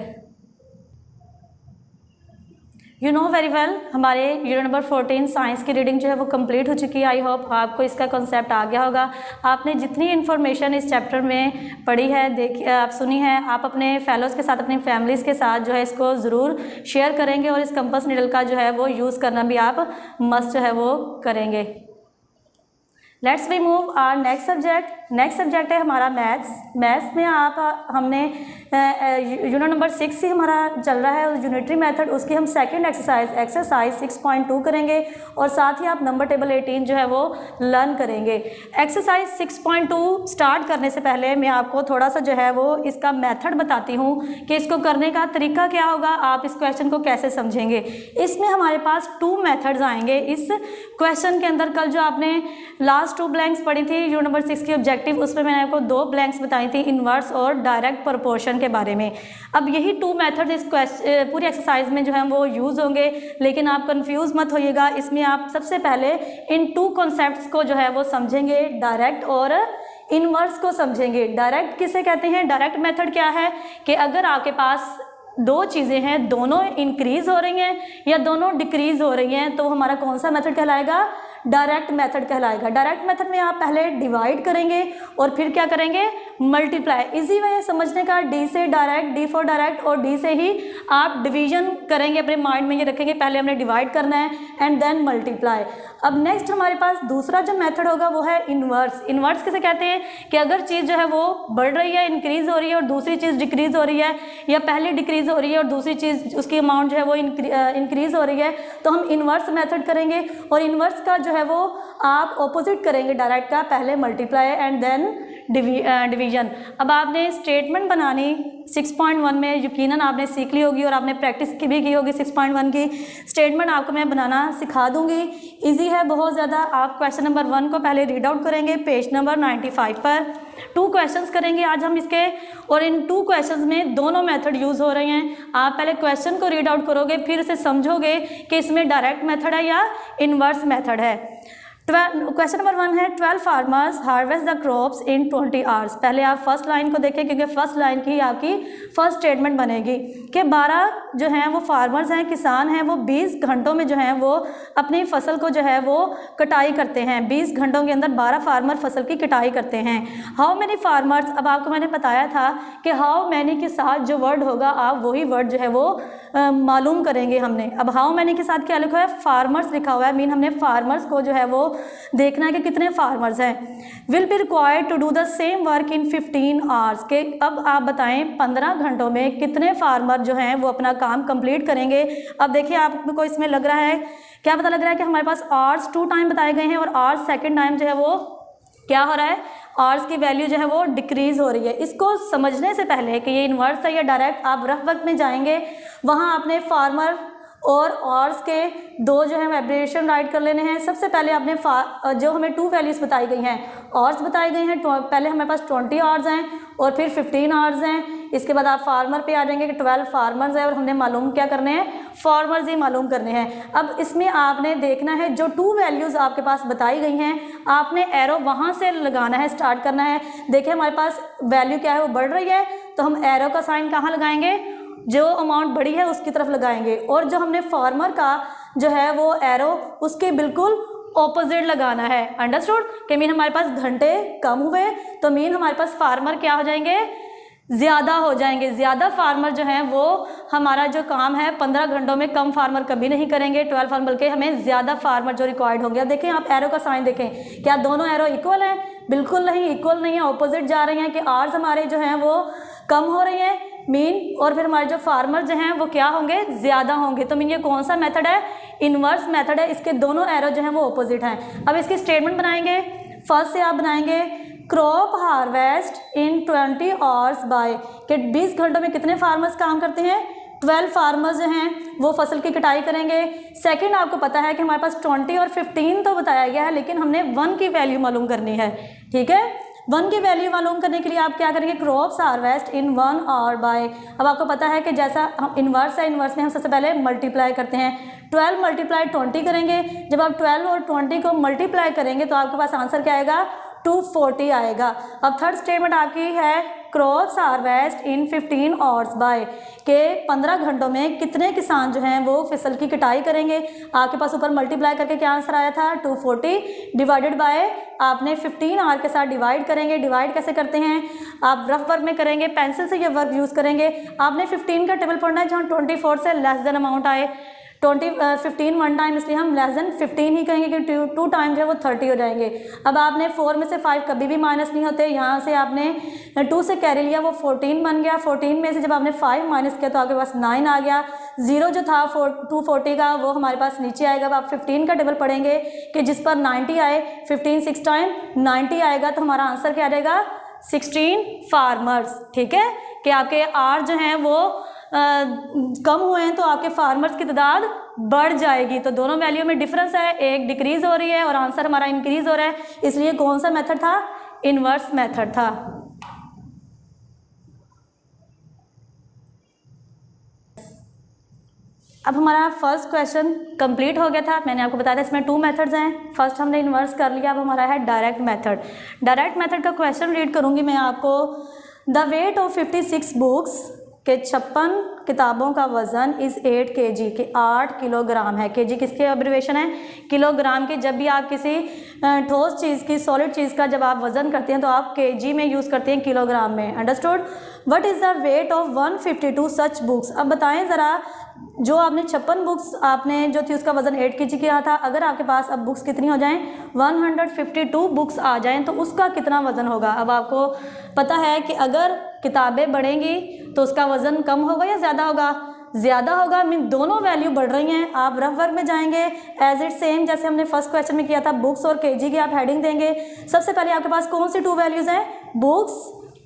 यू नो वेरी वेल, हमारे यूनिट नंबर 14 साइंस की रीडिंग जो है वो कंप्लीट हो चुकी है। आई होप आपको इसका कॉन्सेप्ट आ गया होगा। आपने जितनी इन्फॉर्मेशन इस चैप्टर में पढ़ी है, देखी, आप सुनी है, आप अपने फेलोज़ के साथ, अपनी फैमिलीज़ के साथ जो है इसको ज़रूर शेयर करेंगे और इस कंपास नीडल का जो है वो यूज़ करना भी आप मस्ट जो है वो करेंगे। Let's we move our next subject. Next subject है हमारा मैथ्स। मैथ्स में हमने यूनिट नंबर 6 ही हमारा चल रहा है, यूनिटरी मेथड, उसकी हम सेकंड एक्सरसाइज 6.2 करेंगे और साथ ही आप नंबर टेबल 18 जो है वो लर्न करेंगे। एक्सरसाइज 6.2 स्टार्ट करने से पहले मैं आपको थोड़ा सा जो है वो इसका मेथड बताती हूँ कि इसको करने का तरीका क्या होगा, आप इस क्वेश्चन को कैसे समझेंगे। इसमें हमारे पास 2 मेथड्स आएंगे इस क्वेश्चन के अंदर। कल जो आपने लास्ट 2 ब्लैंक्स पढ़ी थी यूनिट नंबर 6 की ऑब्जेक्टिव, उसमें मैंने आपको 2 ब्लैंक्स बताई थी इन्वर्स और डायरेक्ट प्रोपोर्शन के बारे में। अब यही 2 मेथड इस पूरी एक्सरसाइज में जो है वो यूज़ होंगे, लेकिन आप कंफ्यूज मत होइएगा। इसमें आप सबसे पहले इन 2 कॉन्सेप्ट्स को जो है वो समझेंगे, डायरेक्ट और इन्वर्स को समझेंगे। डायरेक्ट किसे कहते हैं? डायरेक्ट मेथड क्या है कि अगर आपके पास 2 चीज़ें हैं, दोनों इंक्रीज़ हो रही हैं या दोनों डिक्रीज़ हो रही हैं, तो हमारा कौन सा मेथड कहलाएगा? डायरेक्ट मेथड कहलाएगा। डायरेक्ट मेथड में आप पहले डिवाइड करेंगे और फिर क्या करेंगे? मल्टीप्लाई। इजी वे समझने का, डी से डायरेक्ट, डी फॉर डायरेक्ट, और डी से ही आप डिवीजन करेंगे। अपने माइंड में ये रखेंगे, पहले हमने डिवाइड करना है एंड देन मल्टीप्लाई। अब नेक्स्ट हमारे पास दूसरा जो मेथड होगा वो है इन्वर्स। इन्वर्स किसे कहते हैं कि अगर चीज़ जो है वो बढ़ रही है, इंक्रीज़ हो रही है, और दूसरी चीज़ डिक्रीज़ हो रही है, या पहले डिक्रीज़ हो रही है और दूसरी चीज़ उसकी अमाउंट जो है वो इंक्रीज़ हो रही है, तो हम इन्वर्स मेथड करेंगे। और इन्वर्स का जो है वो आप ऑपोजिट करेंगे डायरेक्ट का, पहले मल्टीप्लाई एंड देन डिवीजन। अब आपने स्टेटमेंट बनानी 6.1 में यकीनन आपने सीख ली होगी और आपने प्रैक्टिस की भी की होगी। 6.1 की स्टेटमेंट आपको मैं बनाना सिखा दूंगी। इजी है बहुत ज़्यादा। आप क्वेश्चन नंबर 1 को पहले रीड आउट करेंगे पेज नंबर 95 पर। 2 क्वेश्चंस करेंगे आज हम इसके, और इन 2 क्वेश्चंस में दोनों मेथड यूज़ हो रहे हैं। आप पहले क्वेश्चन को रीड आउट करोगे, फिर इसे समझोगे कि इसमें डायरेक्ट मेथड है या इन्वर्स मेथड है। क्वेश्चन नंबर 1 है 12 farmers harvest the crops in 20 hours. पहले आप फर्स्ट लाइन को देखें, क्योंकि फर्स्ट लाइन की आपकी फर्स्ट स्टेटमेंट बनेगी कि 12 जो हैं वो फार्मर्स हैं, किसान हैं, वो 20 घंटों में जो हैं वो अपनी फसल को जो है वो कटाई करते हैं। 20 घंटों के अंदर 12 फार्मर फसल की कटाई करते हैं। हाउ मैनी फार्मर्स, अब आपको मैंने बताया था कि हाउ मैनी के साथ जो वर्ड होगा आप वही वर्ड जो है वो मालूम करेंगे हमने। अब हाउ मैनी के साथ क्या लिखा है? फार्मर्स लिखा हुआ है, मीन हमने फार्मर्स को जो है वो देखना है कि कितने फार्मर्स हैं। Will be required to do the same work in 15 hours के, अब आप बताएं 15 घंटों में कितने फार्मर जो हैं वो अपना काम कंप्लीट करेंगे। अब देखिए आपको इसमें लग रहा है, क्या पता लग रहा है कि हमारे पास आवर्स 2 टाइम बताए गए हैं और आवर्स सेकेंड टाइम जो है वो क्या हो रहा है? आवर्स की वैल्यू जो है वो डिक्रीज़ हो रही है। इसको समझने से पहले कि ये इन्वर्स है या डायरेक्ट, आप रफ वक्त में जाएंगे, वहाँ आपने फार्मर और आवर्स के 2 जो है एब्रिविएशन राइट कर लेने हैं। सबसे पहले आपने जो हमें 2 वैल्यूज़ बताई गई हैं, आवर्स बताई गई हैं, पहले हमारे पास 20 आवर्स हैं और फिर 15 आवर्स हैं। इसके बाद आप फार्मर पे आ जाएंगे कि 12 फार्मर्स हैं और हमने मालूम क्या करने हैं? फार्मर्स ही मालूम करने हैं। अब इसमें आपने देखना है जो 2 वैल्यूज़ आपके पास बताई गई हैं, आपने एरो वहाँ से लगाना है, स्टार्ट करना है। देखिए हमारे पास वैल्यू क्या है, वो बढ़ रही है, तो हम एरो का साइन कहाँ लगाएंगे? जो अमाउंट बड़ी है उसकी तरफ लगाएंगे। और जो हमने फार्मर का जो है वो एरो उसके बिल्कुल ऑपोजिट लगाना है। अंडरस्टूड? कि मीन हमारे पास घंटे कम हुए तो मीन हमारे पास फार्मर क्या हो जाएंगे? ज़्यादा हो जाएंगे। ज़्यादा फार्मर जो हैं वो हमारा जो काम है 15 घंटों में कम फार्मर कभी नहीं करेंगे, 12 फार्मर, बल्कि हमें ज़्यादा फार्मर जो रिक्वायर्ड होंगे। अब देखें आप एरो का साइन देखें, क्या दोनों एरो इक्वल हैं? बिल्कुल नहीं, इक्वल नहीं है, ऑपोजिट जा रही हैं कि आवर्स हमारे जो हैं वो कम हो रही हैं मीन, और फिर हमारे जो फार्मर जो हैं वो क्या होंगे? ज़्यादा होंगे। तो मीन ये कौन सा मेथड है? इन्वर्स मेथड है। इसके दोनों एरो जो हैं वो ऑपोजिट हैं। अब इसकी स्टेटमेंट बनाएंगे। फर्स्ट से आप बनाएंगे क्रॉप हार्वेस्ट इन 20 आवर्स बाय, कि 20 घंटों में कितने फार्मर्स काम करते हैं? 12 फार्मर्स जो हैं वो फसल की कटाई करेंगे। सेकंड आपको पता है कि हमारे पास 20 और 15 तो बताया गया है, लेकिन हमने 1 की वैल्यू मालूम करनी है। ठीक है, 1 की वैल्यू मालूम करने के लिए आप क्या करेंगे? Crops harvest in 1 hour by. अब आपको पता है कि जैसा हम इन्वर्स है, इन्वर्स में हम सबसे पहले मल्टीप्लाई करते हैं। 12 मल्टीप्लाई 20 करेंगे। जब आप 12 और 20 को मल्टीप्लाई करेंगे तो आपके पास आंसर क्या आएगा? 240 आएगा। अब थर्ड स्टेटमेंट आपकी है क्रॉप्स हार्वेस्ट इन 15 आवर्स बाय, के 15 घंटों में कितने किसान जो हैं वो फसल की कटाई करेंगे। आपके पास ऊपर मल्टीप्लाई करके क्या आंसर आया था 240 डिवाइडेड बाय आपने 15 आवर के साथ डिवाइड करेंगे। डिवाइड कैसे करते हैं, आप रफ वर्क में करेंगे, पेंसिल से ये वर्क यूज़ करेंगे। आपने 15 का टेबल पढ़ना है जहाँ 24 से लेस देन अमाउंट आए। 15 वन टाइम, इसलिए हम लेस देन 15 ही कहेंगे कि 2 टाइम जो है वो 30 हो जाएंगे। अब आपने 4 में से 5 कभी भी माइनस नहीं होते, यहाँ से आपने 2 से कैरी लिया वो 14 बन गया। 14 में से जब आपने 5 माइनस किया तो आपके पास 9 आ गया। 0 जो था 240 का वो हमारे पास नीचे आएगा। अब आप 15 का टेबल पढ़ेंगे कि जिस पर 90 आए, 15 6 टाइम 90 आएगा, तो हमारा आंसर क्या रहेगा 16 फार्मर्स। ठीक है, कि आपके आर जो हैं वो कम हुए हैं तो आपके फार्मर्स की तादाद बढ़ जाएगी। तो दोनों वैल्यू में डिफरेंस है, एक डिक्रीज हो रही है और आंसर हमारा इंक्रीज हो रहा है, इसलिए कौन सा मेथड था, इनवर्स मेथड था। अब हमारा फर्स्ट क्वेश्चन कंप्लीट हो गया था। मैंने आपको बताया था इसमें 2 मेथड्स हैं। फर्स्ट हमने इन्वर्स कर लिया, अब हमारा है डायरेक्ट मेथड। डायरेक्ट मेथड का क्वेश्चन रीड करूंगी मैं आपको। द वेट ऑफ 56 बुक्स, के 56 किताबों का वज़न इज़ 8 kg, के 8 किलोग्राम है। kg किसकी एब्रिवेशन है, किलोग्राम की। जब भी आप किसी ठोस चीज़ की, सॉलिड चीज़ का जब आप वज़न करते हैं तो आप kg में यूज़ करते हैं, किलोग्राम में। Understood. What is the wait of 152 such books. अब बताएं ज़रा, जो आपने 56 बुक्स आपने जो थी उसका वज़न 8 kg किया था, अगर आपके पास अब बुक्स कितनी हो जाएं, 152 बुक्स आ जाएं तो उसका कितना वज़न होगा। अब आपको पता है कि अगर किताबें बढ़ेंगी तो उसका वज़न कम होगा या ज़्यादा होगा, ज़्यादा होगा। मीन दोनों वैल्यू बढ़ रही हैं। आप रफ वर्क में जाएंगे एज इट सेम जैसे हमने फर्स्ट क्वेश्चन में किया था, बुक्स और kg की आप हेडिंग देंगे। सबसे पहले आपके पास कौन सी 2 वैल्यूज़ हैं,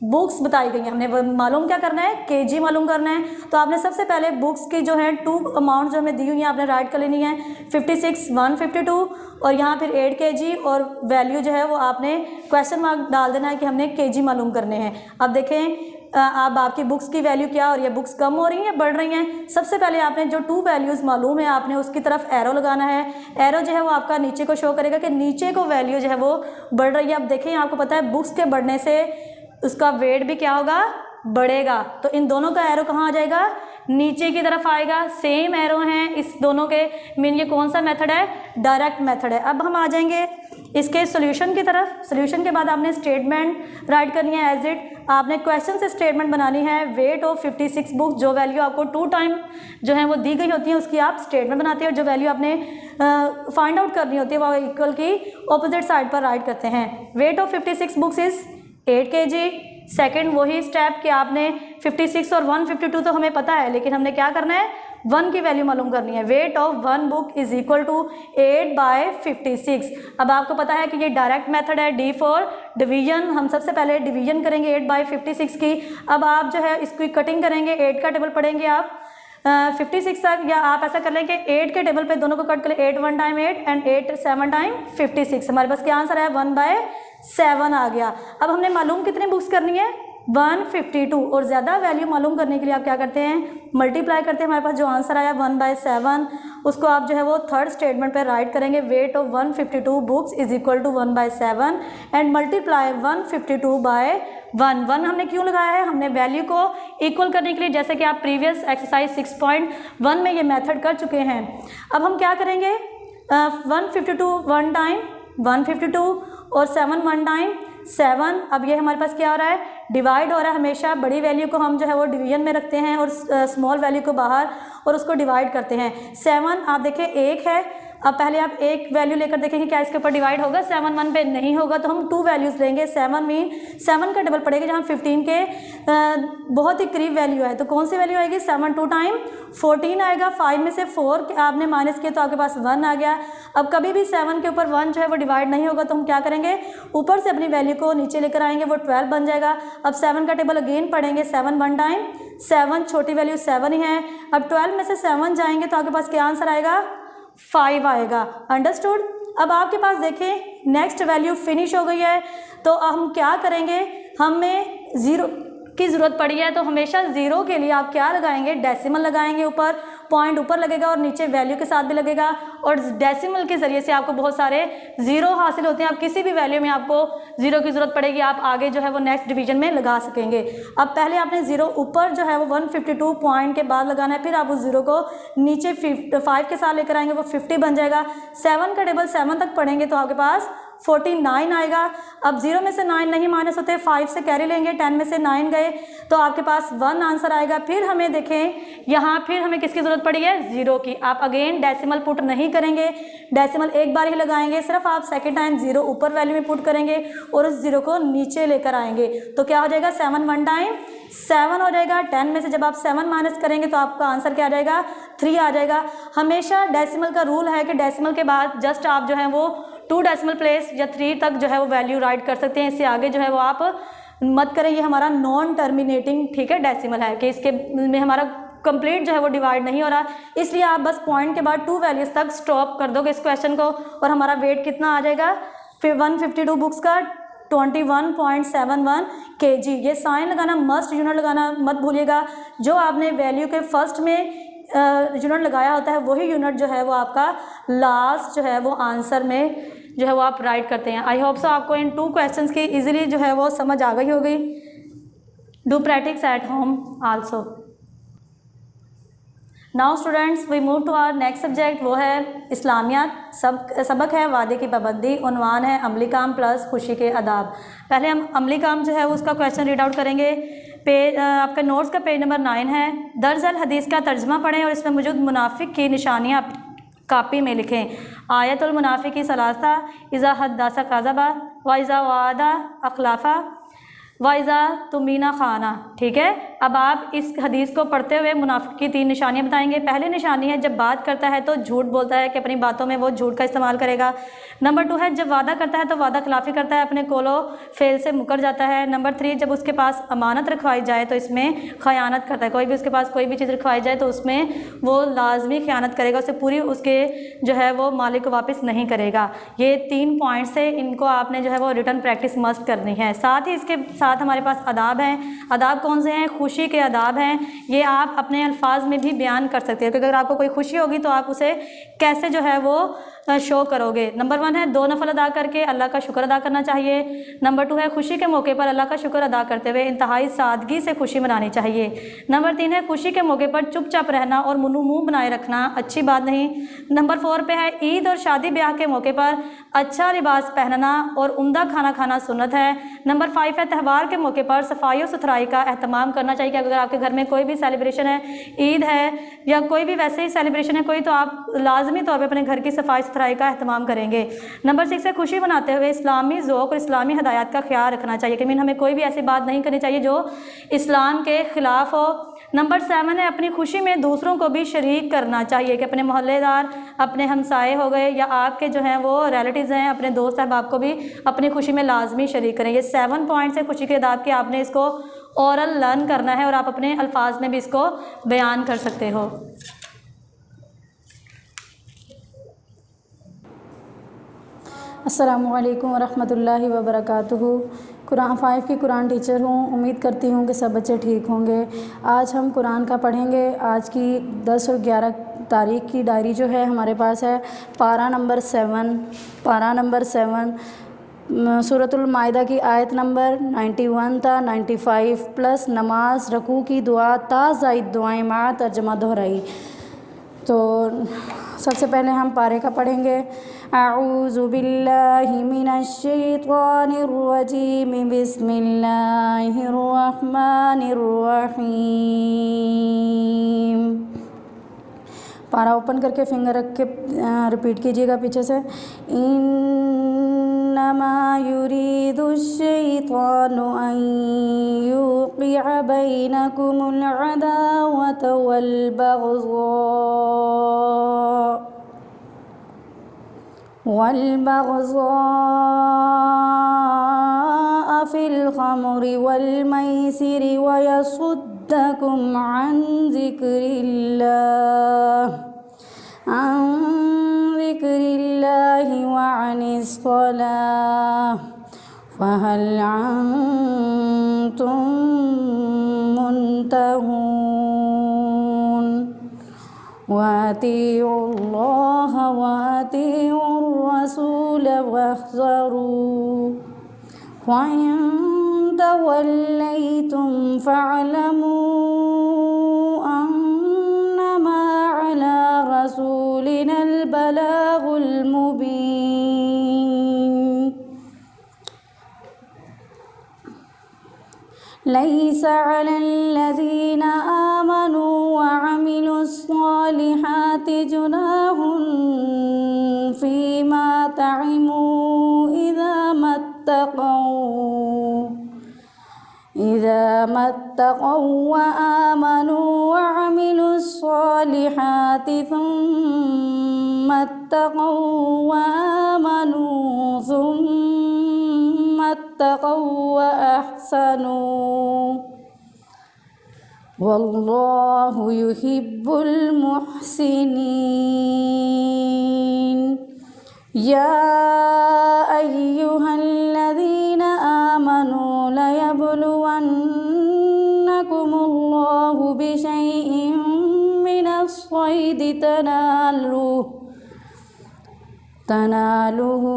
बुक्स बताई गई हैं। हमने मालूम क्या करना है, kg मालूम करना है। तो आपने सबसे पहले बुक्स की जो है 2 अमाउंट जो हमें दी हुई है आपने राइट कर लेनी है, 56 152 और यहाँ फिर 8 kg, और वैल्यू जो है वो आपने क्वेश्चन मार्क डाल देना है कि हमने kg मालूम करने हैं। अब देखें अब आपकी बुक्स की वैल्यू क्या, और ये बुक्स कम हो रही हैं या बढ़ रही हैं। सबसे पहले आपने जो 2 वैल्यूज़ मालूम है आपने उसकी तरफ एरो लगाना है। एरो जो है वो आपका नीचे को शो करेगा कि नीचे को वैल्यू जो है वो बढ़ रही है। अब देखें आपको पता है बुक्स के बढ़ने से उसका वेट भी क्या होगा, बढ़ेगा। तो इन दोनों का एरो कहाँ आ जाएगा, नीचे की तरफ आएगा। सेम एरो हैं इस दोनों के, मीन ये कौन सा मेथड है, डायरेक्ट मेथड है। अब हम आ जाएंगे इसके सॉल्यूशन की तरफ। सॉल्यूशन के बाद आपने स्टेटमेंट राइट करनी है एज इट। आपने क्वेश्चन से स्टेटमेंट बनानी है। वेट ऑफ 56 बुक, जो वैल्यू आपको 2 टाइम जो है वो दी गई होती है उसकी आप स्टेटमेंट बनाते हैं, और जो वैल्यू आपने फाइंड आउट करनी होती है वो इक्वल की ऑपोजिट साइड पर राइट करते हैं। Weight of 56 books is 8 kg। Second वही स्टेप कि आपने 56 और 152 तो हमें पता है, लेकिन हमने क्या करना है, 1 की वैल्यू मालूम करनी है। Weight of 1 book is equal to 8/56। अब आपको पता है कि ये डायरेक्ट मेथड है, डी फॉर डिवीजन। हम सबसे पहले डिवीजन करेंगे 8/56 की। अब आप जो है इसकी कटिंग करेंगे, 8 का टेबल पढ़ेंगे आप 56 तक, या आप ऐसा कर लें कि 8 के टेबल पे दोनों को कट कर लें, 8 1 टाइम 8 एंड 8 7 टाइम 56। हमारे पास क्या आंसर है, 1/7 आ गया। अब हमने मालूम कितनी बुक्स करनी है, 152, और ज़्यादा वैल्यू मालूम करने के लिए आप क्या करते हैं, मल्टीप्लाई करते हैं। हमारे पास जो आंसर आया 1/7, उसको आप जो है वो थर्ड स्टेटमेंट पे राइट करेंगे। Weight of 152 books is equal to 1/7 and multiply 152/1। 1 हमने क्यों लगाया है, हमने वैल्यू को इक्वल करने के लिए, जैसे कि आप प्रीवियस एक्सरसाइज 6.1 में ये मेथड कर चुके हैं। अब हम क्या करेंगे, 152 1 टाइम 152 और 7 1 टाइम 7। अब ये हमारे पास क्या हो रहा है, डिवाइड हो रहा है। हमेशा बड़ी वैल्यू को हम जो है वो डिवीजन में रखते हैं और स्मॉल वैल्यू को बाहर, और उसको डिवाइड करते हैं। 7 आप देखें 1 है। अब पहले आप एक वैल्यू लेकर देखेंगे क्या इसके ऊपर डिवाइड होगा, 7 1 पे नहीं होगा, तो हम 2 वैल्यूज़ लेंगे। 7 मीन 7 का डबल पड़ेगा जहाँ 15 के बहुत ही करीब वैल्यू है, तो कौन सी वैल्यू आएगी, 7 2 टाइम 14 आएगा। 5 में से 4 आपने माइनस किया तो आपके पास 1 आ गया। अब कभी भी 7 के ऊपर 1 जो है वो डिवाइड नहीं होगा, तो हम क्या करेंगे, ऊपर से अपनी वैल्यू को नीचे लेकर आएंगे, वो 12 बन जाएगा। अब 7 का टेबल अगेन पढ़ेंगे, 7 1 टाइम 7, छोटी वैल्यू 7 ही है। अब 12 में से 7 जाएंगे तो आपके पास क्या आंसर आएगा, 5 आएगा। अंडरस्टूड। अब आपके पास देखें नेक्स्ट वैल्यू फिनिश हो गई है, तो हम क्या करेंगे, हमें 0 की ज़रूरत पड़ी है, तो हमेशा 0 के लिए आप क्या लगाएंगे, डेसिमल लगाएंगे ऊपर, पॉइंट ऊपर लगेगा और नीचे वैल्यू के साथ भी लगेगा, और डेसिमल के ज़रिए से आपको बहुत सारे ज़ीरो हासिल होते हैं। आप किसी भी वैल्यू में आपको ज़ीरो की ज़रूरत पड़ेगी, आप आगे जो है वो नेक्स्ट डिवीजन में लगा सकेंगे। अब पहले आपने ज़ीरो ऊपर जो है वो 152 पॉइंट के बाद लगाना है, फिर आप उस ज़ीरो को नीचे 5 के साथ लेकर आएंगे, वो 50 बन जाएगा। 7 का टेबल 7 तक पढ़ेंगे तो आपके पास 49 आएगा। अब 0 में से 9 नहीं माइनस होते, 5 से कैरी लेंगे, 10 में से 9 गए तो आपके पास 1 आंसर आएगा। फिर हमें देखें यहाँ, फिर हमें किसकी ज़रूरत पड़ी है, 0 की। आप अगेन डेसिमल पुट नहीं करेंगे, डेसिमल एक बार ही लगाएंगे, सिर्फ आप सेकेंड टाइम 0 ऊपर वैल्यू में पुट करेंगे और उस 0 को नीचे लेकर आएंगे। तो क्या हो जाएगा, 7 1 टाइम 7 हो जाएगा। 10 में से जब आप 7 माइनस करेंगे तो आपका आंसर क्या आ जाएगा, 3 आ जाएगा। हमेशा डेसिमल का रूल है कि डेसिमल के बाद जस्ट आप जो है वो 2 डेसिमल प्लेस या 3 तक जो है वो वैल्यू राइट कर सकते हैं, इससे आगे जो है वो आप मत करें। ये हमारा नॉन टर्मिनेटिंग, ठीक है, डेसिमल है कि इसके में हमारा कंप्लीट जो है वो डिवाइड नहीं हो रहा, इसलिए आप बस पॉइंट के बाद 2 वैल्यूज़ तक स्टॉप कर दोगे इस क्वेश्चन को, और हमारा वेट कितना आ जाएगा, फिर 152 बुक्स का 21.71 kg। ये साइन लगाना मस्ट, यूनिट लगाना मत भूलिएगा। जो आपने वैल्यू के फर्स्ट में यूनिट लगाया होता है वही यूनिट जो है वो आपका लास्ट जो है वो आंसर में जो है वो आप राइट करते हैं। आई होप सो आपको इन 2 क्वेश्चंस की इजीली जो है वो समझ आ गई होगी। Do practice at home also. Now students we move to our next subject, वो है इस्लामियात। सबक है वादे की पाबंदी, उन्वान है अमली काम प्लस खुशी के आदाब। पहले हम अमली काम जो है उसका क्वेश्चन रीड आउट करेंगे। आपका नोट्स का पेज नंबर 9 है। दरअसल हदीस का तर्जमा पढ़ें और इसमें मौजूद मुनाफिक की निशानियाँ कापी में लिखें। आयतुल मुनाफिकी सलासा, इज़ा हद्दासा काज़बा, व इज़ा वादा अखलाफा, व इज़ा तुमीना खाना। ठीक है, अब आप इस हदीस को पढ़ते हुए मुनाफिक की 3 निशानियाँ बताएंगे। पहली निशानी है जब बात करता है तो झूठ बोलता है कि अपनी बातों में वो झूठ का इस्तेमाल करेगा। नंबर 2 है जब वादा करता है तो वादा खिलाफी करता है, अपने कोलो फेल से मुकर जाता है। नंबर 3 जब उसके पास अमानत रखवाई जाए तो इसमें खयानत करता है। कोई भी उसके पास कोई भी चीज़ रखवाई जाए तो उसमें वो लाजमी खयानत करेगा, उसे पूरी उसके जो है वो मालिक को वापस नहीं करेगा। ये 3 पॉइंट्स है, इनको आपने जो है वो रिटर्न प्रैक्टिस मस्ट करनी है। साथ ही इसके साथ हमारे पास आदाब हैं। आदाब कौन से हैं, खुशी के आदाब हैं। ये आप अपने अल्फाज में भी बयान कर सकते हो कि अगर आपको कोई खुशी होगी तो आप उसे कैसे जो है वो शो करोगे। नंबर 1 है 2 नफल अदा करके अल्लाह का शुक्र अदा करना चाहिए। नंबर 2 है खुशी के मौके पर अल्लाह का शुक्र अदा करते हुए इंतहाई सादगी से खुशी मनानी चाहिए। नंबर 3 है खुशी के मौके पर चुपचाप रहना और मुंह बनाए रखना अच्छी बात नहीं। नंबर 4 पे है ईद और शादी ब्याह के मौके पर अच्छा लिबास पहनना और उम्दा खाना खाना सुन्नत है। नंबर 5 है त्यौहार के मौके पर सफाई और सुथराई का एहतमाम करना चाहिए कि अगर आपके घर में कोई भी सेलिब्रेशन है, ईद है या कोई भी वैसे ही सेलिब्रेशन है कोई, तो आप लाजमी तौर पे अपने घर की सफाई सुथराई का एहतमाम करेंगे। नंबर 6 है खुशी मनाते हुए इस्लामी ज़ौक़ और इस्लामी हदायत का ख्याल रखना चाहिए कि हमें कोई भी ऐसी बात नहीं करनी चाहिए जो इस्लाम के ख़िलाफ़ हो। नंबर 7 है अपनी खुशी में दूसरों को भी शरीक करना चाहिए कि अपने मोहल्लेदार, अपने हमसाए हो गए या आपके जो हैं वो रिलेटिव्स हैं, अपने दोस्त अहबाब को भी अपनी खुशी में लाजमी शरीक करें। ये 7 पॉइंट्स है खुशी के आदाब के, आपने इसको ओरल लर्न करना है और आप अपने अल्फाज में भी इसको बयान कर सकते हो। अस्सलामुअलैकुम वरहमतुल्लाहि वबरकातुहू। कुरान 5 की कुरान टीचर हूँ। उम्मीद करती हूँ कि सब बच्चे ठीक होंगे। आज हम कुरान का पढ़ेंगे। आज की 10 और 11 तारीख की डायरी जो है हमारे पास है। पारा नंबर 7 सूरतुल माइदा की आयत नंबर 91 था 95 प्लस नमाज रकू की दुआ ता ज़ाइद दुआएं मा तर्जमा दोहराई। तो सबसे पहले हम पारे का पढ़ेंगे। आऊज़ु बिल्लाहि मिनश शैतानिर रजीम बिस्मिल्लाहिर रहमानिर रहीम। पारा ओपन करके फिंगर रख के रिपीट कीजिएगा पीछे से। इन्नमा युरीदुश शैतानु अन युक़िअ बैनकुमुल अदावत वल बग़ज़ाअ फ़िल ख़म्रि वल मैसिरि व यसुद्दकुम अन ज़िक्रिल्लाहि व अनिस सलाह फ़हल अंतुम मुंतहून। वातिउल्लाह वातिउर रसूल वहज़रू वइन तवल्लैतुम फ़अलमू अन्नमा अला रसूलिनल बलागुल मुबीन। लैसा अलल्लज़ीना आमनू व अमिलुस्सालिहाति जुनाहुन फ़ीमा तइमू इज़ा मत्तक़ौ व आमनू व अमिलुस्सालिहाति सुम्मा इत्तक़ौ व आमनू सुम्मा इत्तक़ौ व अहसनू वल्लाहु युहिब्बुल मुहसिनीन। या अय्युहल्लज़ीना आमनू लयब्लुवन्नकुमुल्लाहु बिशैइन मिनस्सैदि तनालुहु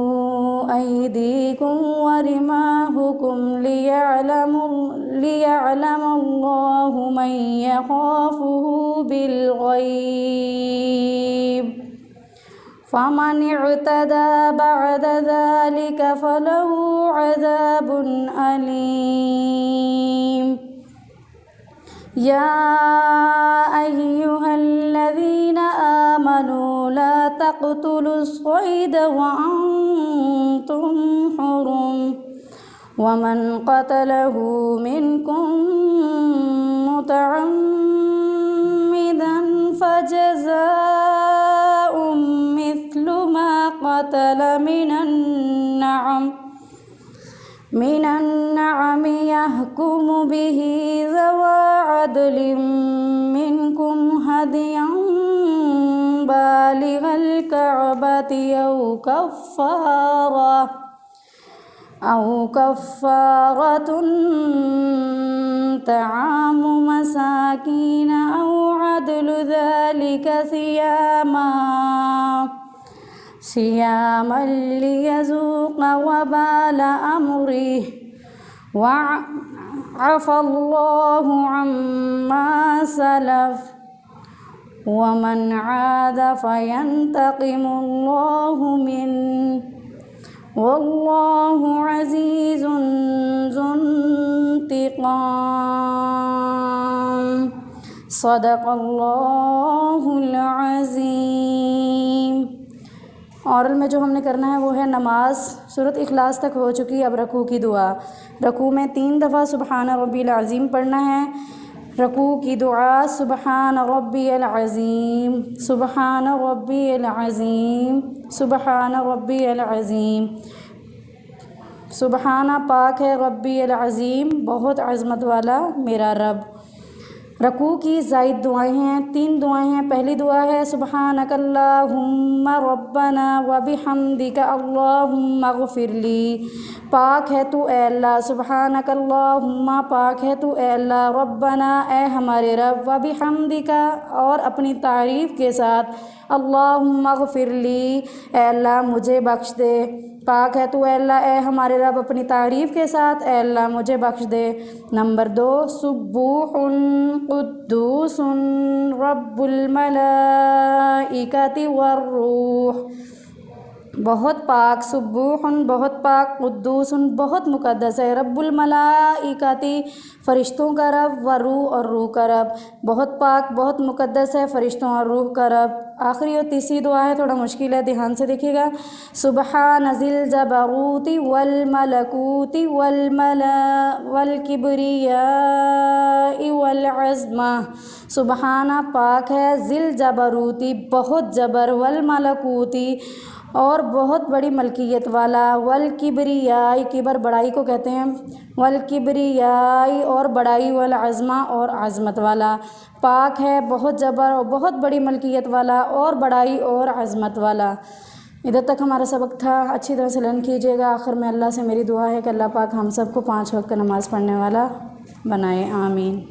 अयदीकुम व रिमाहुकुम लियअलमल्लाहु मन यख़ाफुहु बिलग़ैब फ़मन इअतदा बअद ज़ालिक फ़लहु अज़ाबुन अलीम। या अय्युहल्लज़ीना आमनू ला तक़्तुलुस्सैद व अंतुम हुरुम वमन क़तलहु मिनकुम मुतअम्मिदन फ़जज़ाउम मिस्लु मा क़तल मिनन नअम यहकुमु बिही ज़वा अदलिम मिनकुम हदियन बालिग़ल कअबति औ कफ़ारतुन तआमु मसाकीन औ अदलु ज़ालिका सियामन लियज़ूक़ वबाल अम्रिहि वअफ़ल्लाहु अम्मा सलफ़ वमन आद फ़यंतक़िमुल्लाहु मिन्हु वल्लाहु अज़ीज़ुन ज़ुन्तिक़ाम। सदक़ल्लाहुल अज़ीम। औरल में जो हमने करना है वो है नमाज। सूरत इखलास तक हो चुकी। अब रकू की दुआ। रकू में 3 दफ़ा सुबहान रब्बिल अज़ीम पढ़ना है। रकू की दुआ सुबहान रब्बियल अज़ीम सुबहान रब्बियल अज़ीम सुबहान रब्बियल अज़ीम। सुबहाना पाक है रब्बियल अज़ीम बहुत अज़मत वाला मेरा रब। रकू की ज़ायद दुआएं हैं। 3 दुआएं हैं। पहली दुआ है सुबहानकल्लाहुम्मा रब्बना व बिहम्दिका अल्लाहुम्मा ग़फ़िरली। पाक है तू ए अल्लाह। सुबहानकल्लाहुम्मा पाक है तू ए अल्लाह। रब्बना ए हमारे रब। व बिहम्दिका और अपनी तारीफ़ के साथ अल्लाहुम्मा ग़फ़िरली ए अल्लाह मुझे बख्श दे। पाक है तू ए अल्लाह ए हमारे रब अपनी तारीफ़ के साथ ए अल्लाह मुझे बख्श दे। नंबर 2 सुब्बूहुन कुद्दूसुन रब्बुल मलाइकति वर्रूह। बहुत पाक सुब्बूहुन बहुत पाक कुद्दूसुन बहुत मुक़द्दस है। रब्बुल मलाइकति फ़रिश्तों का रब व रूह और रूह का रब। बहुत पाक बहुत मुक़द्दस है फ़रिश्तों और रूह का रब। आखिरी और तीसरी दुआ है थोड़ा मुश्किल है ध्यान से देखिएगा। सुबहान ज़िल जबरूति वल मलकूति वल किब्रियाइ वल अज़मा। सुबहाना पाक है ज़िल जबरूति बहुत जबर वल मलकूति और बहुत बड़ी मलकियत वाला वल किब्रियाई किबर बड़ाई को कहते हैं वल किब्रियाई और बड़ाई वल अज़मा और आज़मत वाला। पाक है बहुत जबर और बहुत बड़ी मलकियत वाला और बड़ाई और आज़मत वाला। इधर तक हमारा सबक था। अच्छी तरह से लर्न कीजिएगा। आखिर में अल्लाह से मेरी दुआ है कि अल्लाह पाक हम सबको 5 वक्त नमाज़ पढ़ने वाला बनाए। आमीन।